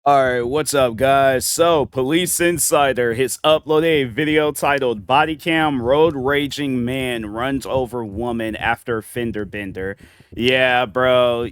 All right, what's up, guys? So, Police Insider has uploaded a video titled Bodycam Road Raging Man Runs Over Woman After Fender Bender. Yeah, bro,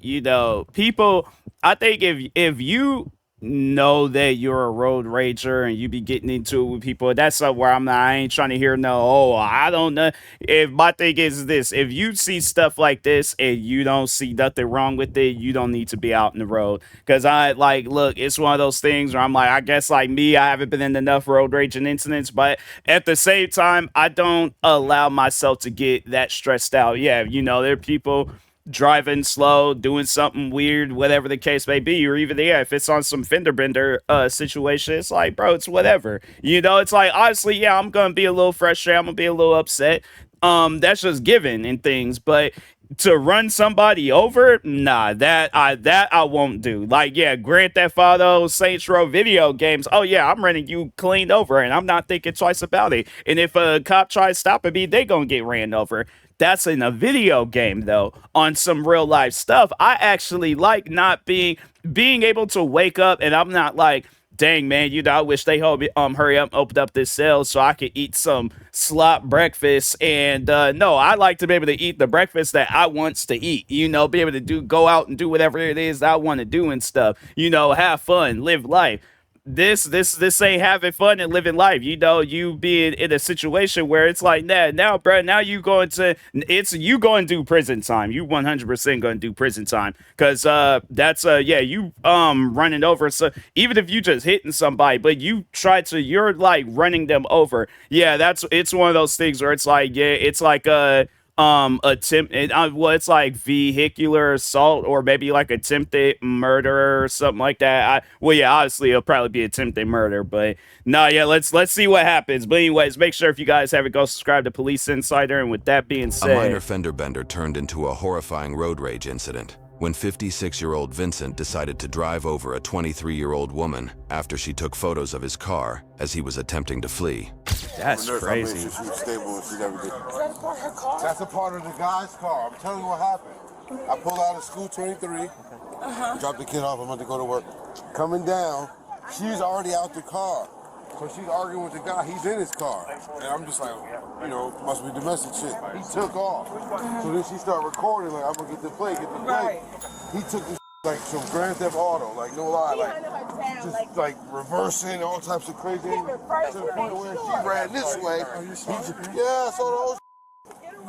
people, I think if you know that you're a road rager and you be getting into it with people, that's where I ain't trying to hear no, oh, I don't know. If my thing is this, if you see stuff like this and you don't see nothing wrong with it, you don't need to be out in the road. Cause I like, look, it's one of those things where I'm like, I guess like me, I haven't been in enough road raging incidents, but at the same time, I don't allow myself to get that stressed out. Yeah, there are people driving slow, doing something weird, whatever the case may be, or even if it's on some fender bender situation, it's like, bro, it's whatever. It's like honestly, yeah, I'm gonna be a little frustrated, I'm gonna be a little upset. That's just given in things, but to run somebody over, nah, that I won't do. Like, yeah, Grand Theft Auto, Saints Row video games. Oh yeah, I'm running you clean over, and I'm not thinking twice about it. And if a cop tries stopping me, they gonna get ran over. That's in a video game though. On some real life stuff, I actually like not being able to wake up and I'm not like, dang man, I wish they hurry up, open up this cell so I could eat some slop breakfast. And no, I like to be able to eat the breakfast that I wants to eat. Be able to go out and do whatever it is that I want to do and stuff. Have fun, live life. This ain't having fun and living life. You being in a situation where it's like, nah, now, bro, now you going to do prison time. You 100% going to do prison time because that's yeah, you running over. So even if you just hitting somebody, but you're like running them over. Yeah, it's one of those things where it's like, yeah, it's like attempt well, it's like vehicular assault or maybe like attempted murder or something like that. Well, yeah, obviously it'll probably be attempted murder, but no, yeah, let's see what happens. But anyways, make sure if you guys haven't, go subscribe to Police Insider. And with that being A minor said, fender bender turned into a horrifying road rage incident when 56-year-old Vincent decided to drive over a 23-year-old woman after she took photos of his car as he was attempting to flee. that's crazy. She was stable and she never did. That's a part of the guy's car. I'm telling you what happened. I pulled out of school 23, dropped the kid off, I'm about to go to work. Coming down, she's already out the car. So she's arguing with the guy, he's in his car. And I'm just like, must be domestic shit. He took off. So then she started recording, like, I'm gonna get the plate, He took this like some Grand Theft Auto, like no lie, like just like reversing all types of crazy things to the point where she ran this way. Yeah, I saw the whole.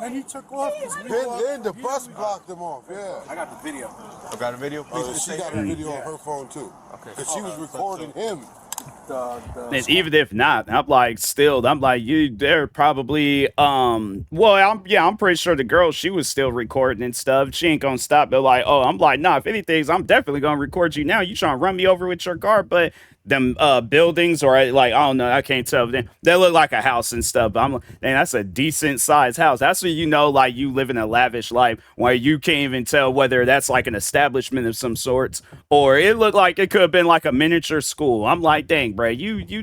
And he took off. Then the bus blocked him off. Yeah. I got the video. I got a video? She got a video on her phone too. Okay. Because she was recording him. And even if not, I'm like, they're probably well, I'm pretty sure the girl, she was still recording and stuff. She ain't gonna stop. They're like, oh, I'm like, nah, if anything, I'm definitely gonna record you now. You trying to run me over with your car, but them buildings, or like, I don't know, I can't tell. They look like a house and stuff, but I'm like, man, that's a decent sized house. That's when like you live in a lavish life where you can't even tell whether that's like an establishment of some sorts or it looked like it could have been like a miniature school. I'm like, dang, bro, you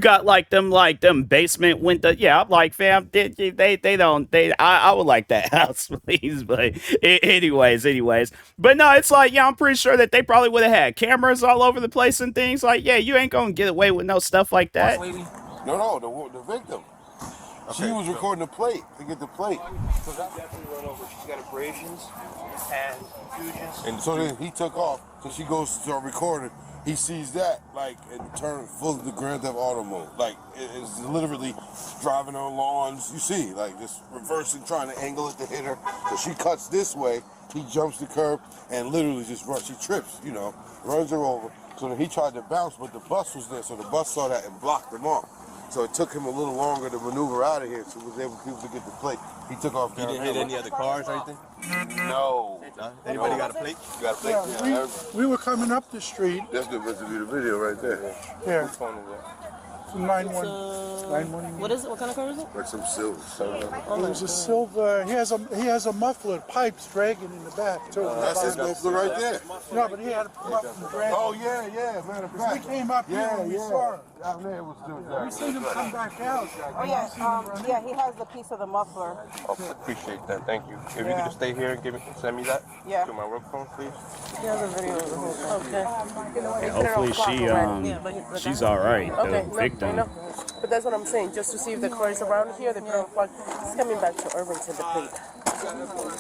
got like them basement window. Yeah, I'm like, fam, I would like that house, please. But anyways, but no, it's like, yeah, I'm pretty sure that they probably would have had cameras all over the place and things. Like, yeah, you ain't gonna get away with no stuff like that. No, the victim. Okay, she was recording the plate to get the plate. So that definitely run over. She's got abrasions and contusions. And so then he took off. So she goes to start recording. He sees that, like, and turn full of the Grand Theft Auto mode. Like, it's literally driving on lawns. You see, like, just reversing, trying to angle it to hit her. So she cuts this way. He jumps the curb and literally just runs. She trips, runs her over. So then he tried to bounce, but the bus was there. So the bus saw that and blocked him off. So it took him a little longer to maneuver out of here, so he was able to get the plate. He took off down. He didn't hit any other cars or anything? No. Anybody got a plate? You got a plate? Yeah, we were coming up the street. That's the video right there. Yeah. Whose phone is that? It's a 911. What is it? What kind of car is it? Like some silver. It was a silver. He has a muffler, pipes dragging in the back too. That's his muffler right there. No, but he had a muffler dragging. Oh yeah. matter of We fact. came up here and we saw him. Down there was still We seen him come back out. Oh yeah, he has the piece of the muffler. Oh, appreciate that. Thank you. If you could just stay here and send me that to my work phone, please. He has a video of the whole thing. Okay. Yeah, hopefully she's all right. Okay, The victim. no. But that's what I'm saying. Just to see if the car is around here, they put on flag. It's coming back to Irvington, the plate.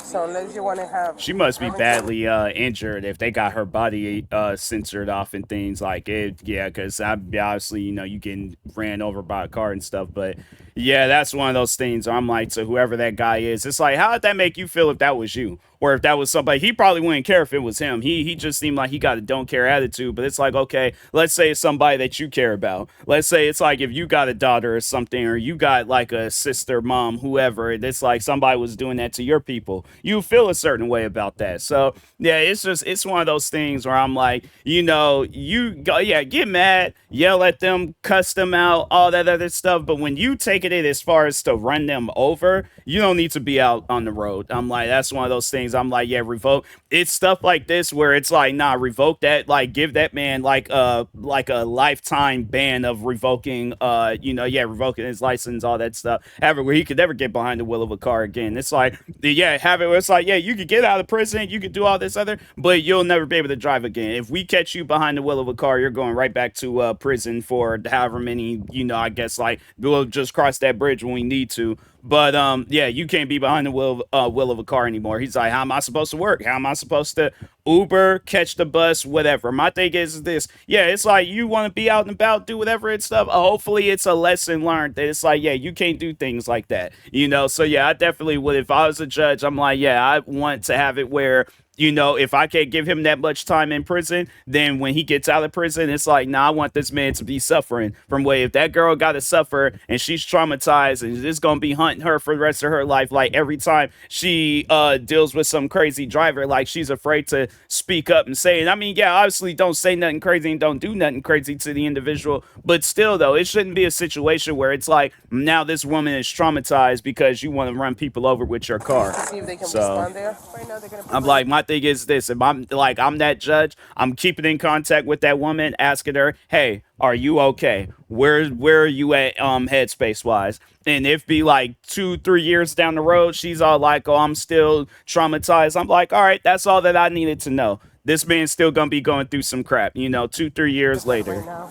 So unless you want to have... She must be badly injured if they got her body censored off and things like it. Yeah, because obviously, you know, you getting ran over by a car and stuff. But yeah, that's one of those things where I'm like, to whoever that guy is, it's like, how did that make you feel if that was you? Or if that was somebody, he probably wouldn't care if it was him. He just seemed like he got a don't care attitude. But it's like, okay, let's say it's somebody that you care about. Let's say it's like if you got a daughter or something, or you got like a sister, mom, whoever. It's like somebody was doing that to your people. You feel a certain way about that. So yeah, it's one of those things where I'm like, you know, you go, yeah, get mad, yell at them, cuss them out, all that other stuff. But when you take it as far as to run them over, you don't need to be out on the road. I'm like, that's one of those things. I'm like, yeah, revoke. It's stuff like this where it's like, nah, revoke that. Like, give that man like a lifetime ban of revoking, revoking his license, all that stuff. Have it where he could never get behind the wheel of a car again. It's like, yeah, have it where it's like, yeah, you could get out of prison, you could do all this other, but you'll never be able to drive again. If we catch you behind the wheel of a car, you're going right back to prison for however many, you know, I guess like we'll just cross that bridge when we need to. But yeah, you can't be behind the wheel of a car anymore. He's like, how am I supposed to work? How am I supposed to Uber, catch the bus, whatever? My thing is this. Yeah, it's like you want to be out and about, do whatever and stuff. Hopefully it's a lesson learned that it's like, yeah, you can't do things like that, you know? So yeah, I definitely would. If I was a judge, I'm like, yeah, I want to have it where, you know, if I can't give him that much time in prison, then when he gets out of prison, it's like, nah, I want this man to be suffering from way. If that girl got to suffer and she's traumatized and it's going to be hunting her for the rest of her life, like every time she deals with some crazy driver, like she's afraid to speak up and say it. I mean, yeah, obviously don't say nothing crazy and don't do nothing crazy to the individual. But still, though, it shouldn't be a situation where it's like, now this woman is traumatized because you want to run people over with your car. See if they can respond there. Right now, they're gonna I'm like, my thing is this. If I'm that judge, I'm keeping in contact with that woman, asking her, hey, are you okay? Where are you at headspace wise? And if be like 2-3 years down the road, she's all like, oh, I'm still traumatized. I'm like, all right, that's all that I needed to know. This man's still gonna be going through some crap, you know, 2-3 years later. Right now.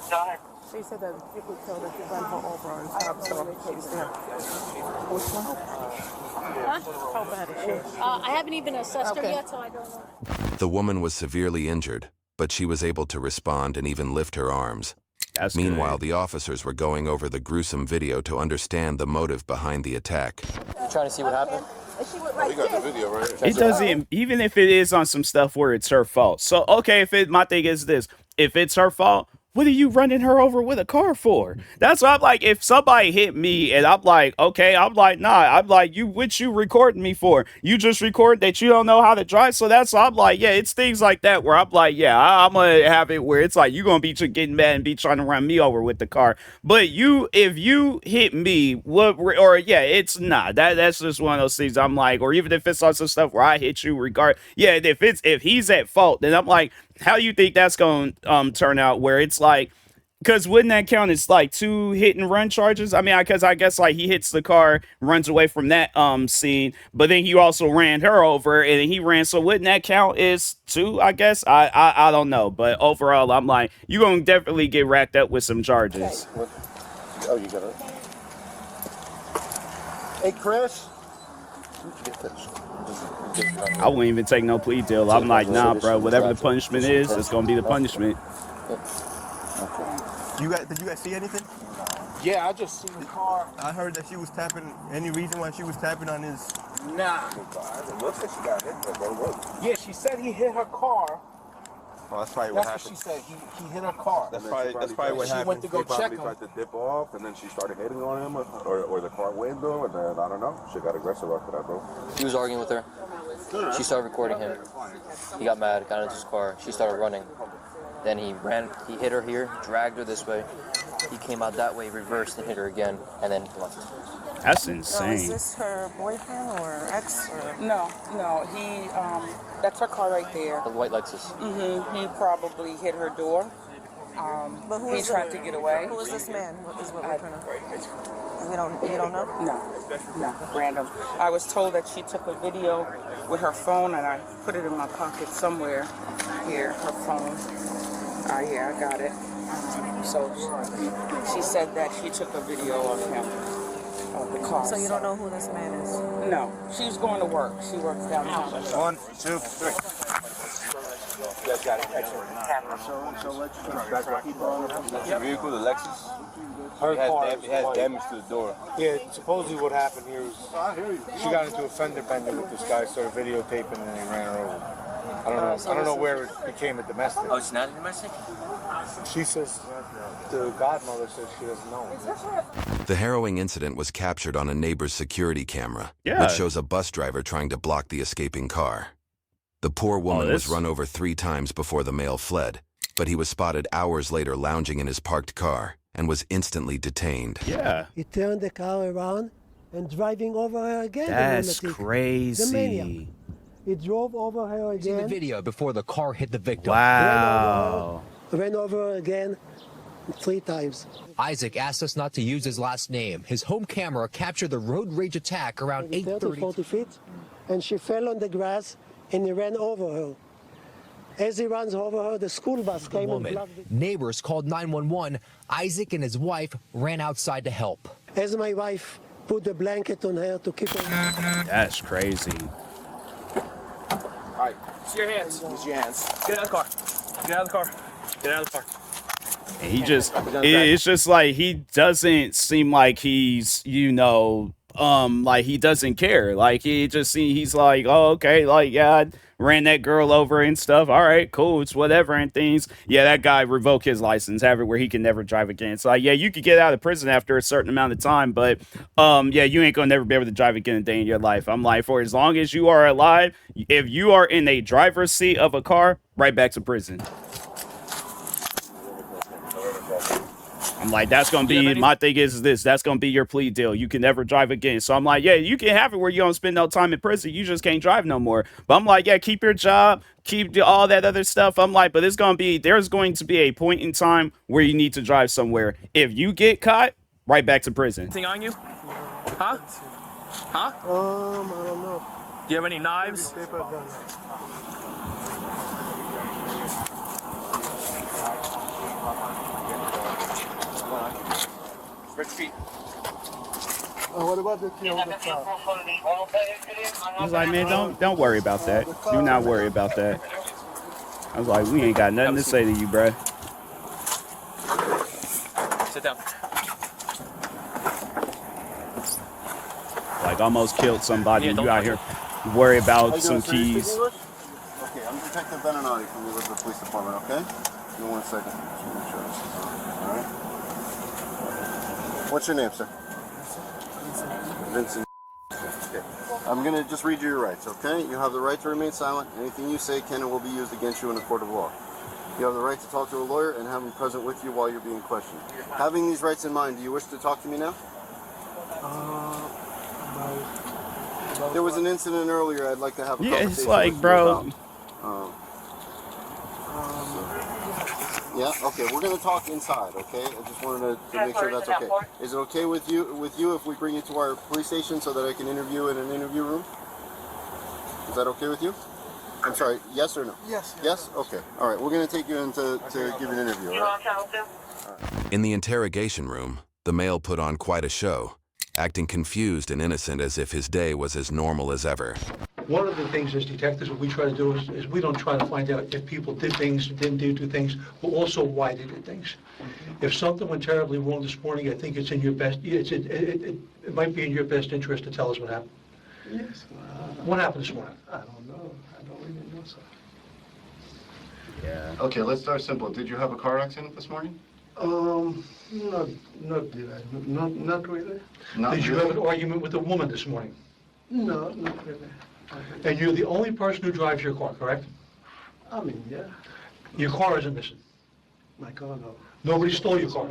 They said that you could tell that he ran her over on top, so he's there. Which one? Huh? How bad is she? I haven't even assessed her yet, so I don't know. The woman was severely injured, but she was able to respond and even lift her arms. That's Meanwhile, good. the officers were going over the gruesome video to understand the motive behind the attack. Trying to see what happened? We got the video right here. It doesn't, even if it is on some stuff where it's her fault. So, okay, my thing is this. If it's her fault, what are you running her over with a car for? That's what I'm like. If somebody hit me and I'm like, okay, I'm like, nah, I'm like, what you recording me for? You just record that you don't know how to drive. So that's why I'm like, yeah, it's things like that where I'm like, yeah, I'm going to have it where it's like, you're going to be getting mad and be trying to run me over with the car. But if you hit me, it's not. That's just one of those things I'm like, or even if it's on some stuff where I hit you yeah, if he's at fault, then I'm like, how do you think that's going to turn out where it's like, because wouldn't that count as like 2 hit and run charges? I mean, because I guess like he hits the car, runs away from that scene, but then he also ran her over and he ran. So wouldn't that count as 2? I guess I don't know, but overall, I'm like, you're gonna definitely get racked up with some charges. Oh, you got it. Hey, Chris. Get this. I wouldn't even take no plea deal. I'm like, nah, bro. Whatever the punishment is, it's gonna be the punishment. Did you guys see anything? Yeah, I just seen the car. I heard that she was tapping. Any reason why she was tapping on his? Nah. It looks like she got hit, but don't look. Yeah, she said he hit her car. Oh, that's probably That's what what happened. she said. He hit her car. That's probably what She happened. went to go check him. tried to dip off, and then she started hitting on him, or the car window, and then, I don't know, she got aggressive after that, bro. He was arguing with her. She started recording him. He got mad, got into his car. She started running. Then he hit her here, dragged her this way. He came out that way, reversed, and hit her again, and then left. That's So is insane. this her boyfriend or ex? Or? No, that's her car right there. The white Lexus. He probably hit her door But He tried to get away. Who is this man? What is what we're trying to... You don't know? No, random. I was told that she took a video with her phone, and I put it in my pocket somewhere. Here, her phone. Yeah, I got it. So she said that she took a video of him, of the car. So you don't know who this man is? No, she's going to work. She works downtown. 1, 2, 3. You guys got it. Excellent. So let's just keep on. Your vehicle, the Lexus, Her car it has damage to the door. Yeah, supposedly what happened here was she got into a fender bender with this guy, started videotaping, and they ran her over. I don't know where it became a domestic. Oh, it's not a domestic? She says, the godmother says she doesn't know. The harrowing incident was captured on a neighbor's security camera, Yeah. which shows a bus driver trying to block the escaping car. The poor woman was run over 3 times before the male fled, but he was spotted hours later lounging in his parked car and was instantly detained. Yeah. He turned the car around and driving over her again. That's The maniac. crazy. He drove over her again. See the video before the car hit the victim. Wow. Ran over her again 3 times. Isaac asked us not to use his last name. His home camera captured the road rage attack around 8:30. 40 feet, and she fell on the grass and he ran over her. As he runs over her, the school bus came and blocked it. Neighbors called 911. Isaac and his wife ran outside to help. As my wife put the blanket on her to keep her... That's crazy. All right. It's your hands. Use your hands. Get out of the car. Get out of the car. Get out of the car. And he just, it's just like, he doesn't seem like he's, like he doesn't care. Like he's like, oh, okay, like, yeah, I ran that girl over and stuff. All right, cool, it's whatever and things. Yeah, that guy revoked his license, have it where he can never drive again. It's like, yeah, you could get out of prison after a certain amount of time, but yeah, you ain't gonna never be able to drive again a day in your life. I'm like, for as long as you are alive, if you are in a driver's seat of a car, right back to prison. I'm like, that's going to be, my thing is this, that's going to be your plea deal. You can never drive again. So I'm like, yeah, you can have it where you don't spend no time in prison. You just can't drive no more. But I'm like, yeah, keep your job, keep all that other stuff. I'm like, but there's going to be a point in time where you need to drive somewhere. If you get caught, right back to prison. Anything on you? Huh? Huh? I don't know. Do you have any knives? Retreat. What about the key on the car? I was like, man, don't worry about that. Do not worry about that. I was like, we ain't got nothing to say to you, bruh. Sit down. Like, almost killed somebody. You out here worry about some keys. Okay, I'm Detective Benanati from the Elizabeth Police Department, okay? Give me 1 second. All right. What's your name, sir? Vincent. Okay. I'm going to just read you your rights, okay? You have the right to remain silent. Anything you say can and will be used against you in a court of law. You have the right to talk to a lawyer and have him present with you while you're being questioned. Having these rights in mind, do you wish to talk to me now? There was an incident earlier I'd like to have a conversation it's like, with bro. you about. Yeah, okay, we're going to talk inside, okay? I just wanted to make sure that's okay. Is it okay with you if we bring you to our police station so that I can interview in an interview room? Is that okay with you? I'm sorry, yes or no? Yes. Yes? Okay. All right, we're going to take you in to give you an interview, all right? In the interrogation room, the male put on quite a show, acting confused and innocent as if his day was as normal as ever. One of the things as detectives, what we try to do is we don't try to find out if people did things, didn't do things, but also why they did things. If something went terribly wrong this morning, I think it's in your best, it might be in your best interest to tell us what happened. Yes. What happened this morning? I don't know. I don't really know, sir. Yeah. Okay, let's start simple. Did you have a car accident this morning? Not really. Did you have an argument with a woman this morning? No, not really. And you're the only person who drives your car, correct? I mean, yeah. Your car isn't missing. My car, no. Nobody stole your car?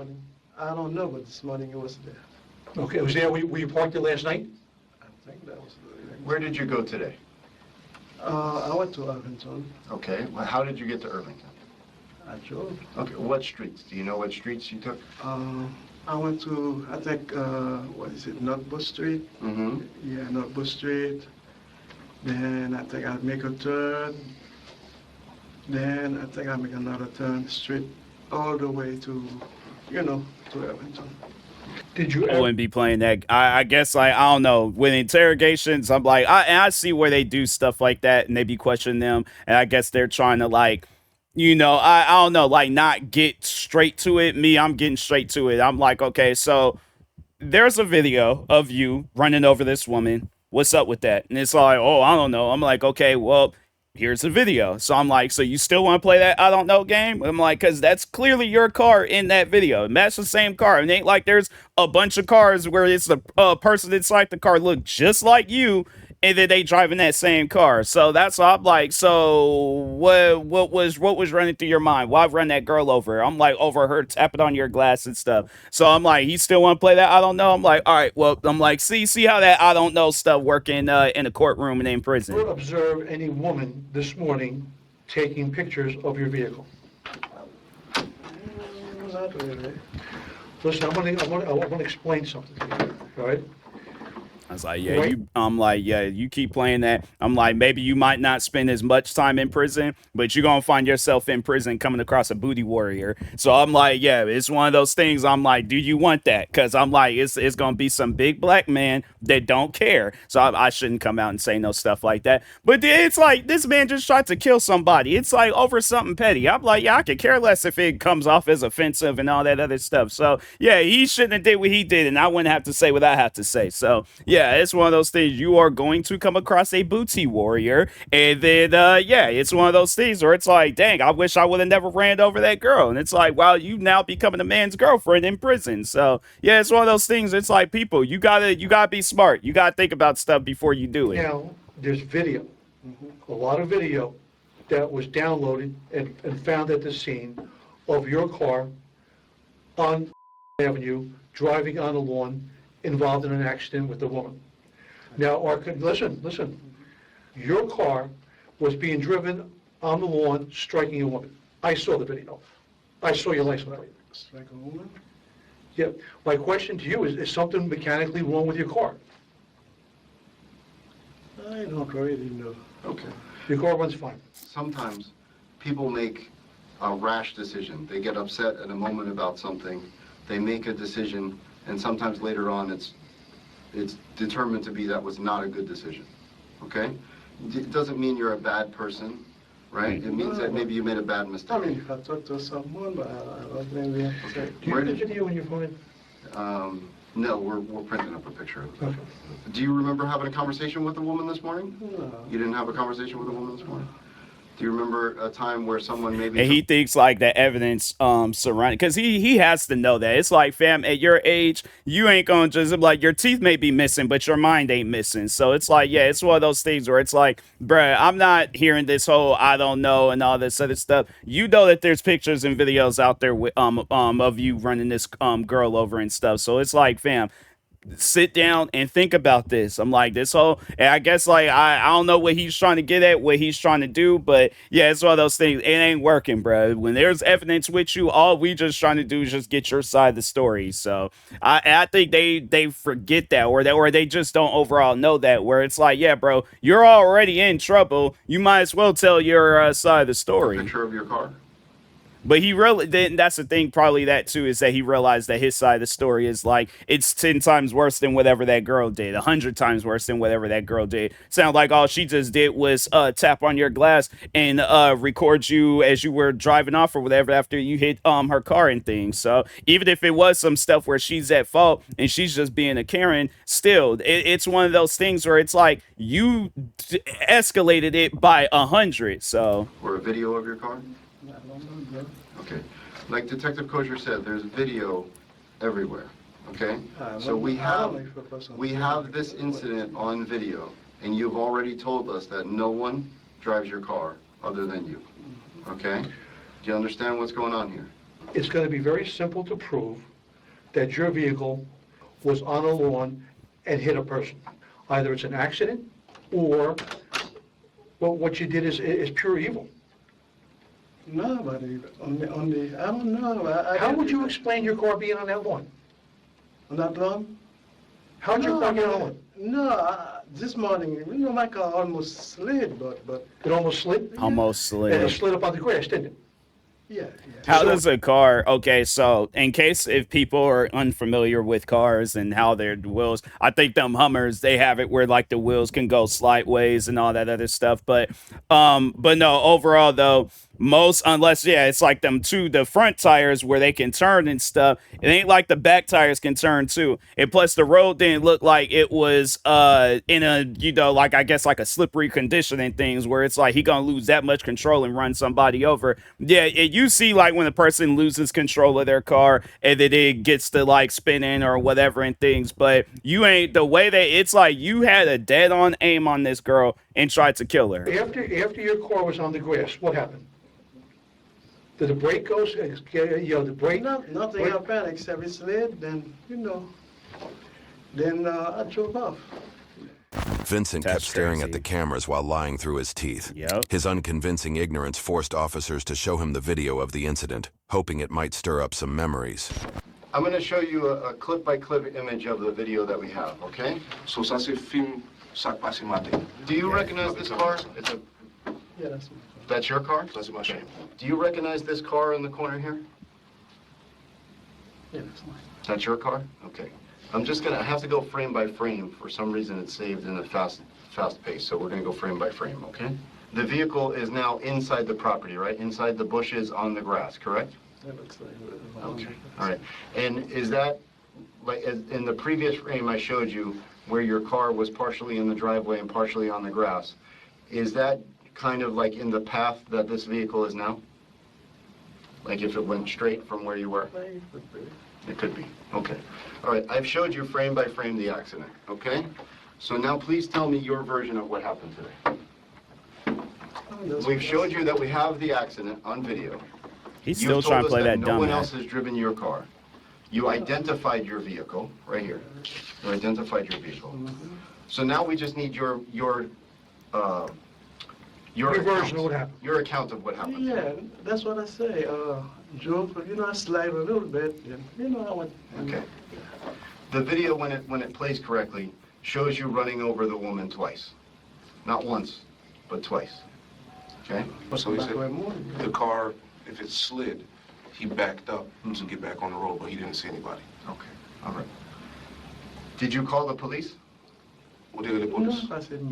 I don't know, but this morning it was there. Okay, it was there where you parked it last night? I think that was there. Where did you go today? I went to Irvington. Okay, well, how did you get to Irvington? I drove. Okay, what streets? Do you know what streets you took? I went to, I think, what is it, Northwood Street? Mm-hmm. Yeah, Northwood Street. Then I think I'd make a turn. Then I think I'd make another turn straight all the way to, you know, to Irvington. Did you I ever? wouldn't be playing that. I guess, like, I don't know. With interrogations, I'm like, I see where they do stuff like that and they be questioning them. And I guess they're trying to, like, I don't know, like, not get straight to it. Me, I'm getting straight to it. I'm like, okay, so there's a video of you running over this woman. What's up with that? And it's like, oh, I don't know. I'm like, okay, well, here's the video. So I'm like, so you still want to play that I don't know game? I'm like, because that's clearly your car in that video. And that's the same car. It ain't like there's a bunch of cars where it's the person inside the car look just like you, and then they driving that same car. So that's why I'm like, so what was running through your mind? Why run that girl over? I'm like, over her tapping on your glass and stuff. So I'm like, he still want to play that I don't know? I'm like, all right, well, I'm like, see how that I don't know stuff work in a courtroom and in prison. Did you observe any woman this morning taking pictures of your vehicle? Not really. Listen, I want to explain something to you, all right? I was like, yeah, you keep playing that. I'm like, maybe you might not spend as much time in prison, but you're going to find yourself in prison coming across a booty warrior. So I'm like, yeah, it's one of those things. I'm like, do you want that? Because I'm like, it's going to be some big black man that don't care. So I shouldn't come out and say no stuff like that. But it's like, this man just tried to kill somebody. It's like over something petty. I'm like, yeah, I could care less if it comes off as offensive and all that other stuff. So yeah, he shouldn't have did what he did, and I wouldn't have to say what I have to say. So yeah, it's one of those things. You are going to come across a booty warrior, and then it's one of those things where it's like, dang, I wish I would have never ran over that girl. And it's like, wow, you now becoming a man's girlfriend in prison. So yeah, it's one of those things. It's like, people, you gotta be smart. You gotta think about stuff before you do it. Now, there's video, a lot of video that was downloaded and found at the scene of your car on Avenue, driving on the lawn, involved in an accident with a woman. Now, listen, your car was being driven on the lawn, striking a woman. I saw the video. I saw your license plate. Strike a woman? Yeah. My question to you is something mechanically wrong with your car? I don't really know. Okay. Your car runs fine. Sometimes people make a rash decision. They get upset at a moment about something. They make a decision, and sometimes later on it's determined to be that was not a good decision, okay? It doesn't mean you're a bad person, right? It means that maybe you made a bad mistake. I mean, if I talk to someone, but I don't maybe. Okay. Do you have the video on your phone? No, we're printing up a picture of it. Okay. Do you remember having a conversation with a woman this morning? No. You didn't have a conversation with a woman this morning? Do you remember a time where someone maybe... And he thinks like the evidence surrounding, because he has to know that. It's like, fam, at your age, you ain't gonna just, like, your teeth may be missing, but your mind ain't missing. So it's like, yeah, it's one of those things where it's like, bruh, I'm not hearing this whole I don't know and all this other stuff. You know that there's pictures and videos out there with of you running this girl over and stuff. So it's like, fam, sit down and think about this. I'm like, this whole, and I guess, like, I don't know what he's trying to get at, what he's trying to do, but yeah, it's one of those things. It ain't working, bro. When there's evidence with you, all we just trying to do is just get your side of the story. So I think they forget that, or they just don't overall know that, where it's like, yeah, bro, you're already in trouble. You might as well tell your side of the story. A picture of your car? But he really didn't. That's the thing, probably that too, is that he realized that his side of the story is like, it's 10 times worse than whatever that girl did, 100 times worse than whatever that girl did. Sound like all she just did was tap on your glass and record you as you were driving off or whatever after you hit her car and things. So even if it was some stuff where she's at fault and she's just being a Karen, still, it's one of those things where it's like, you escalated it by 100. So, or a video of your car? Okay. Like Detective Kosher said, there's video everywhere. Okay? So we have this incident on video, and you've already told us that no one drives your car other than you. Okay? Do you understand what's going on here? It's going to be very simple to prove that your vehicle was on a lawn and hit a person. Either it's an accident, or what you did is pure evil. No, but on the, I don't know. How would you explain your car being on that lawn? On that lawn? How'd your car get on the lawn? No, this morning, my car almost slid, but. It almost slid? Almost slid. And it slid up on the grass, didn't it? Yeah. How does a car, okay, so in case if people are unfamiliar with cars and how their wheels, I think them Hummers, they have it where like the wheels can go slideways and all that other stuff. But no, overall though, most, unless, yeah, it's like the front tires where they can turn and stuff. It ain't like the back tires can turn too. And plus the road didn't look like it was in a, like I guess like a slippery condition and things where it's like he gonna lose that much control and run somebody over. Yeah, you see like when a person loses control of their car and then it gets to like spinning or whatever and things, but you ain't the way that it's like you had a dead on aim on this girl and tried to kill her. After your car was on the grass, what happened? Did the brake go? The brake? Nothing happened except it slid, then, then I drove off. Vincent kept staring at the cameras while lying through his teeth. Yep. His unconvincing ignorance forced officers to show him the video of the incident, hoping it might stir up some memories. I'm going to show you a clip-by-clip image of the video that we have, okay? So ça c'est film sac passé matin. Do you recognize this car? Yeah, That's your car? Ça c'est ma chaîne. Do you recognize this car in the corner here? Yeah, that's mine. That's your car? Okay. I have to go frame by frame. For some reason it's saved in a fast pace, so we're gonna go frame by frame, okay? The vehicle is now inside the property, right? Inside the bushes on the grass, correct? That looks like it. Okay, all right. And is that, like, in the previous frame I showed you, where your car was partially in the driveway and partially on the grass, is that kind of like in the path that this vehicle is now? Like if it went straight from where you were? It could be. Okay. All right. I've showed you frame by frame the accident. Okay. So now please tell me your version of what happened today. We've showed you that we have the accident on video. He's still trying to play that dumb. No one else has driven your car. You identified your vehicle right here. You identified your vehicle. So now we just need your version of what happened. Your account of what happened. Yeah, that's what I say. Drove, I slide a little bit, and, I went. Okay. The video, when it plays correctly, shows you running over the woman twice. Not once, but twice. Okay? So he said the car, if it slid, he backed up to get back on the road, but he didn't see anybody. Okay. All right. Did you call the police? What did the police? No, I said,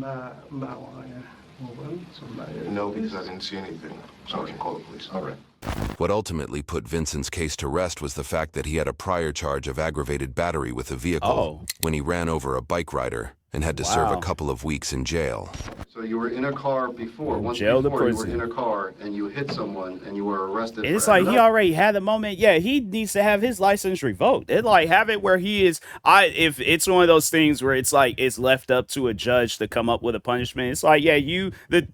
No, because I didn't see anything, so I can call the police. All right. What ultimately put Vincent's case to rest was the fact that he had a prior charge of aggravated battery with a vehicle when he ran over a bike rider and had to serve a couple of weeks in jail. So you were in a car before, once before you were in a car and you hit someone and you were arrested. And it's like he already had a moment. Yeah, he needs to have his license revoked. It like have it where he is. If it's one of those things where it's like it's left up to a judge to come up with a punishment. It's like, yeah, the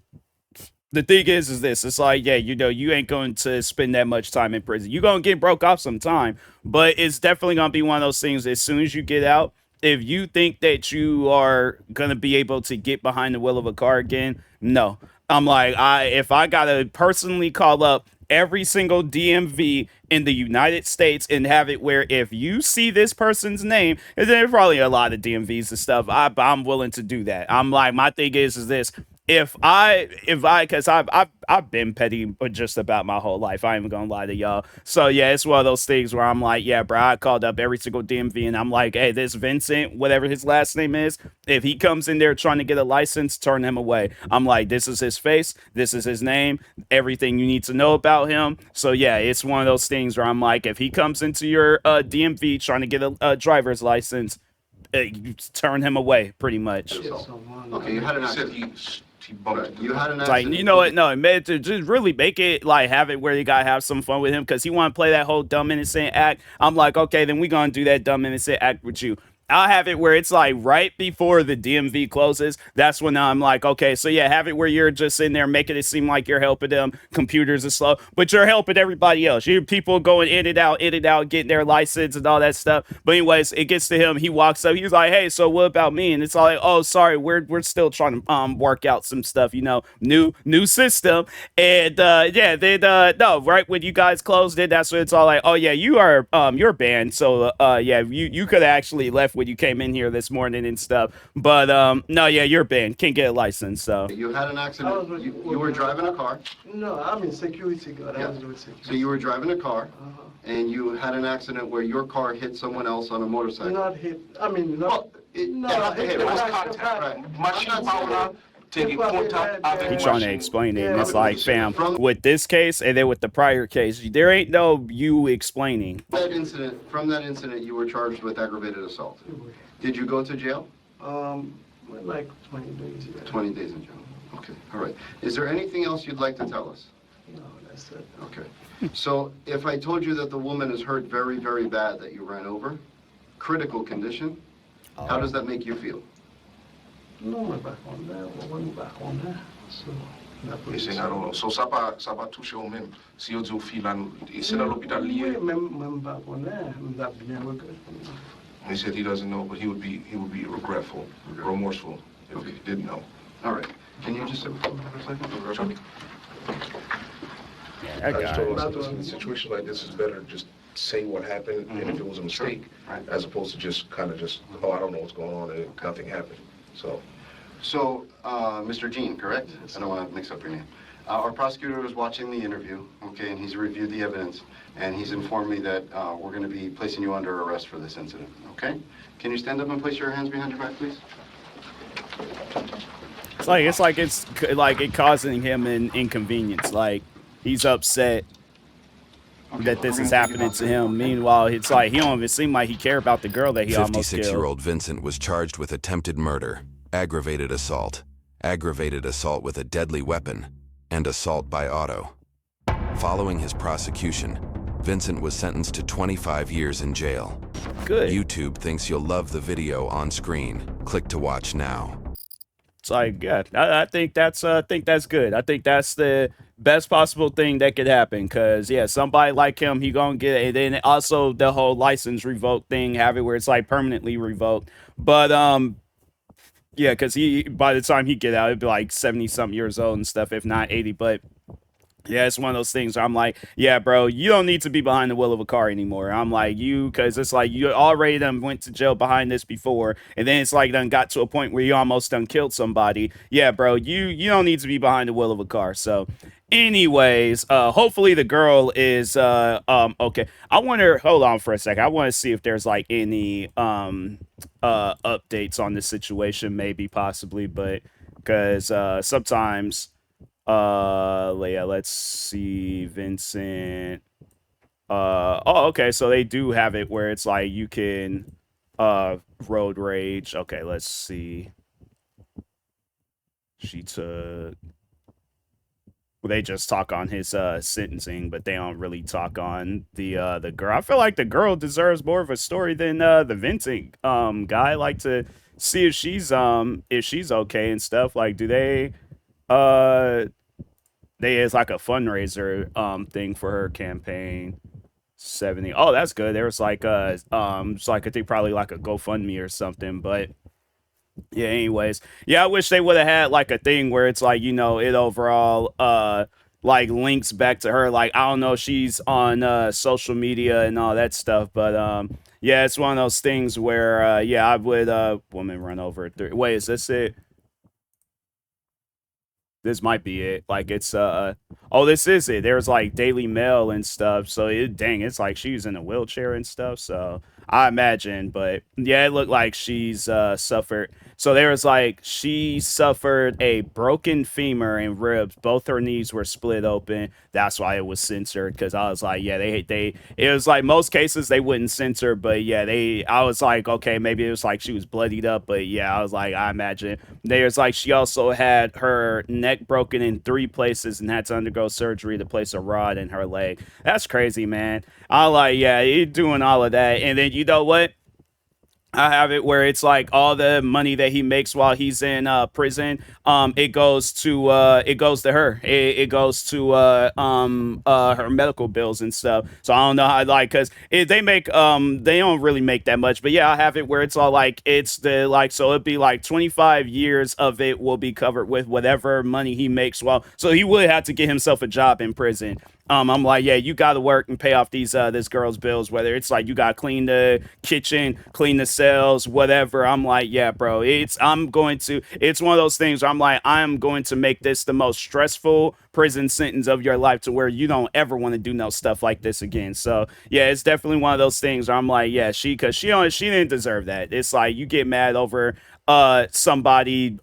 thing is this. It's like, yeah, you ain't going to spend that much time in prison. You're going to get broke off some time, but it's definitely going to be one of those things as soon as you get out, if you think that you are going to be able to get behind the wheel of a car again, no. I'm like, if I got to personally call up every single DMV in the United States and have it where if you see this person's name, and there's probably a lot of DMVs and stuff, I'm willing to do that. I'm like, my thing is this. Because I've been petty just about my whole life. I ain't even gonna lie to y'all. So yeah, it's one of those things where I'm like, yeah, bro, I called up every single DMV and I'm like, hey, this Vincent, whatever his last name is, if he comes in there trying to get a license, turn him away. I'm like, this is his face, this is his name, everything you need to know about him. So yeah, it's one of those things where I'm like, if he comes into your DMV trying to get a driver's license, you turn him away, pretty much. Okay, you had an accident. He bumped you had an accident. Like, you know what? No, man, to just really make it like have it where you gotta have some fun with him because he want to play that whole dumb innocent act. I'm like, okay, then we gonna do that dumb innocent act with you. I'll have it where it's like right before the DMV closes. That's when I'm like, okay, so yeah, have it where you're just in there making it seem like you're helping them. Computers are slow, but you're helping everybody else. You people going in and out, getting their license and all that stuff. But anyways, it gets to him. He walks up. He's like, hey, so what about me? And it's all like, oh, sorry, we're still trying to work out some stuff. You know, new system. And yeah, then no, right when you guys closed it, that's when it's all like, oh yeah, you're banned. So yeah, you could have actually left when you came in here this morning and stuff. But no, yeah, you're banned. Can't get a license. So You had an accident. You were driving a car. No, I'm in security guard. Yeah. I was doing security. So you were driving a car, and you had an accident where your car hit someone else on a motorcycle. Not hit. I mean, not. No, It was contact, right? Machine power, taking contact. he's trying to explain it, and it's like, fam, with this case and then with the prior case, there ain't no you explaining. From that incident, you were charged with aggravated assault. Did you go to jail? Like 20 days. Yeah. 20 days in jail. Okay, all right. Is there anything else you'd like to tell us? No, that's it. Okay. So if I told you that the woman is hurt very, very bad that you ran over, critical condition, how does that make you feel? No, we're back on that. We're back on that. So, Ese nga ron. So sa pa touche ou men, si yo di ou filan, se nan l'hôpital liye. I'm back on that. That bien, we're good. He said he doesn't know, but he would be regretful, remorseful if he didn't know. All right. Can you just sit for a second? I just told him, listen, in a situation like this, it's better just say what happened, and if it was a mistake, as opposed to just kind of just, oh, I don't know what's going on, and nothing happened. So, Mr. Jean, correct? I don't want to mix up your name. Our prosecutor was watching the interview, okay, and he's reviewed the evidence, and he's informed me that we're going to be placing you under arrest for this incident, okay? Can you stand up and place your hands behind your back, please? It's like it causing him an inconvenience. Like he's upset that this is happening to him. Meanwhile, it's like he don't even seem like he care about the girl that he almost killed. 56-year-old Vincent was charged with attempted murder, aggravated assault with a deadly weapon, and assault by auto. Following his prosecution, Vincent was sentenced to 25 years in jail. Good. YouTube thinks you'll love the video on screen. Click to watch now. It's like, yeah, I think that's good. I think that's the best possible thing that could happen. Cause yeah, somebody like him, he gonna get it. And then also the whole license revoke thing, have it where it's like permanently revoked. But yeah, cause by the time he get out, it'd be like 70-something years old and stuff, if not 80. But yeah, it's one of those things where I'm like, yeah, bro, you don't need to be behind the wheel of a car anymore. I'm like, because it's like you already done went to jail behind this before, and then it's like done got to a point where you almost done killed somebody. Yeah, bro, you don't need to be behind the wheel of a car. So, anyways, hopefully the girl is okay. I wonder. Hold on for a second. I want to see if there's like any updates on this situation, maybe possibly, but because sometimes. Yeah, let's see, Vincent. Oh, okay, so they do have it where it's like you can road rage. Okay, let's see. They just talk on his sentencing, but they don't really talk on the girl. I feel like the girl deserves more of a story than the Vincent guy. I like to see if she's okay and stuff. Like, do they is like a fundraiser thing for her campaign. 70. Oh, that's good. There was like it's like I think probably like a GoFundMe or something. But yeah, anyways, yeah, I wish they would have had like a thing where it's like, you know, it overall like links back to her. Like, I don't know if she's on social media and all that stuff, but yeah, it's one of those things where yeah, I would woman run over it. Wait, is this it? This might be it. Like, it's oh, this is it. There's like Daily Mail and stuff. So dang, it's like she's in a wheelchair and stuff. So I imagine, but yeah, it looked like she's suffered. So there was like she suffered a broken femur and ribs. Both her knees were split open. That's why it was censored, because I was like, yeah, it was like most cases they wouldn't censor, but yeah, I was like, okay, maybe it was like she was bloodied up, but yeah, I was like, I imagine. There's like she also had her neck broken in 3 places and had to undergo surgery to place a rod in her leg. That's crazy, man. I like, yeah, you're doing all of that, and then you know what? I have it where it's like all the money that he makes while he's in prison, it goes to her. It goes to her medical bills and stuff. So I don't know how, like, cause they make they don't really make that much, but yeah, I have it where it's all like it's the like, so it'd be like 25 years of it will be covered with whatever money he makes. Well, so he would have to get himself a job in prison. I'm like, yeah, you got to work and pay off these this girl's bills, whether it's like you got to clean the kitchen, clean the cells, whatever. I'm like, yeah, bro, it's one of those things where I'm like, I'm going to make this the most stressful prison sentence of your life to where you don't ever want to do no stuff like this again. So yeah, it's definitely one of those things where I'm like, yeah, she didn't deserve that. It's like you get mad over somebody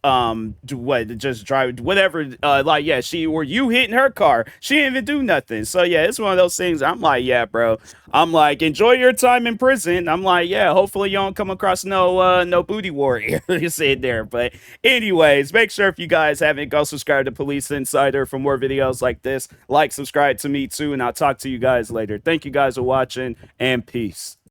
just drive whatever, like, yeah, you hitting her car, she didn't even do nothing. So yeah, it's one of those things. I'm like, yeah, bro, I'm like, enjoy your time in prison. I'm like, yeah, hopefully you don't come across no booty warrior. You sit there. But anyways, make sure if you guys haven't, go subscribe to Police Insider for more videos like this. Like, subscribe to me too, and I'll talk to you guys later. Thank you guys for watching, and peace.